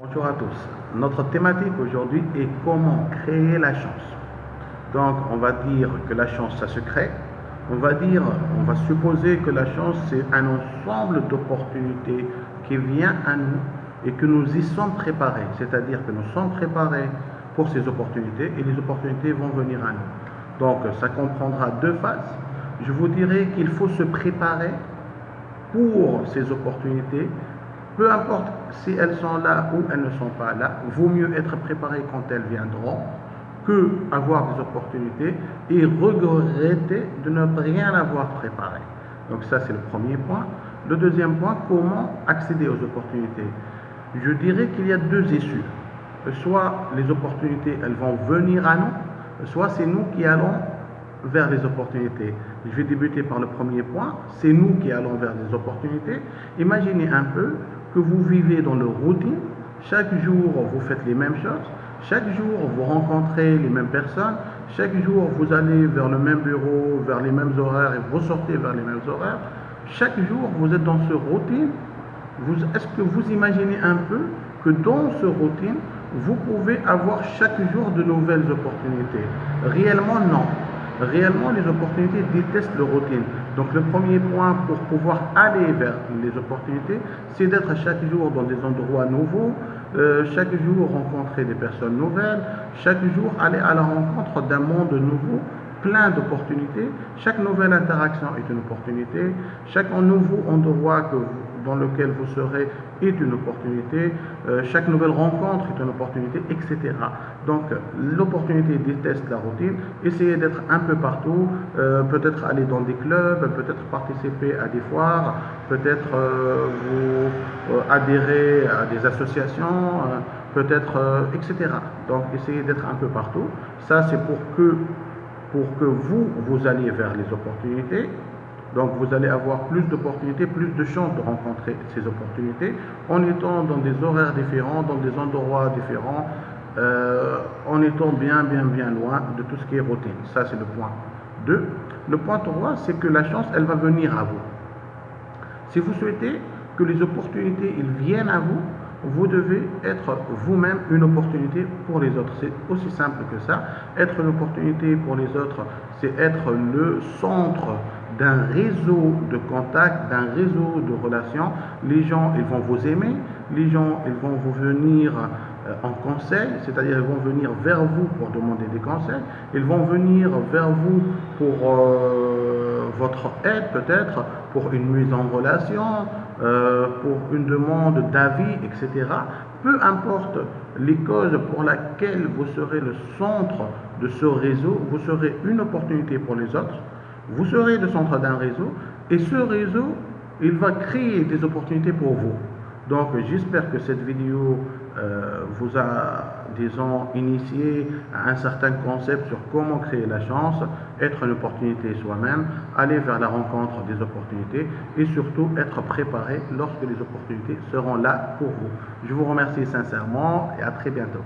Bonjour à tous. Notre thématique aujourd'hui est comment créer la chance. Donc, on va dire que la chance, ça se crée. On va supposer que la chance, c'est un ensemble d'opportunités qui vient à nous et que nous y sommes préparés. C'est-à-dire que nous sommes préparés pour ces opportunités et les opportunités vont venir à nous. Donc, ça comprendra deux phases. Je vous dirais qu'il faut se préparer pour ces opportunités. Peu importe si elles sont là ou elles ne sont pas là, vaut mieux être préparé quand elles viendront que avoir des opportunités et regretter de ne rien avoir préparé. Donc ça, c'est le premier point. Le deuxième point, comment accéder aux opportunités? Je dirais qu'il y a deux issues. Soit les opportunités, elles vont venir à nous, soit c'est nous qui allons vers les opportunités. Je vais débuter par le premier point, c'est nous qui allons vers les opportunités. Imaginez un peu que vous vivez dans le routine, chaque jour vous faites les mêmes choses, chaque jour vous rencontrez les mêmes personnes, chaque jour vous allez vers le même bureau, vers les mêmes horaires et vous sortez vers les mêmes horaires. Chaque jour vous êtes dans ce routine. Est-ce que vous imaginez un peu que dans ce routine, vous pouvez avoir chaque jour de nouvelles opportunités? Réellement, non. Réellement, les opportunités détestent le routine. Donc, le premier point pour pouvoir aller vers les opportunités, c'est d'être chaque jour dans des endroits nouveaux, chaque jour rencontrer des personnes nouvelles, chaque jour aller à la rencontre d'un monde nouveau, plein d'opportunités. Chaque nouvelle interaction est une opportunité. Chaque nouveau endroit dans lequel vous serez est une opportunité. Chaque nouvelle rencontre est une opportunité, etc. Donc, l'opportunité déteste la routine. Essayez d'être un peu partout. Peut-être aller dans des clubs, peut-être participer à des foires, peut-être vous adhérer à des associations, peut-être, etc. Donc, essayez d'être un peu partout. Ça, c'est pour que vous alliez vers les opportunités. Donc vous allez avoir plus d'opportunités, plus de chances de rencontrer ces opportunités en étant dans des horaires différents, dans des endroits différents, en étant bien loin de tout ce qui est routine. Ça, c'est le point 2. Le point 3, c'est que la chance, elle va venir à vous. Si vous souhaitez que les opportunités ils viennent à vous, vous devez être vous-même une opportunité pour les autres. C'est aussi simple que ça. Être une opportunité pour les autres, c'est être le centre d'un réseau de contacts, d'un réseau de relations. Les gens, ils vont vous aimer. Les gens, ils vont vous venir en conseil, c'est-à-dire ils vont venir vers vous pour demander des conseils. Ils vont venir vers vous pour votre aide peut-être, pour une mise en relation, pour une demande d'avis, etc. Peu importe les causes pour lesquelles vous serez le centre de ce réseau, vous serez une opportunité pour les autres, vous serez le centre d'un réseau et ce réseau, il va créer des opportunités pour vous. Donc j'espère que cette vidéo vous a, disons, initié à un certain concept sur comment créer la chance, être une opportunité soi-même, aller vers la rencontre des opportunités et surtout être préparé lorsque les opportunités seront là pour vous. Je vous remercie sincèrement et à très bientôt.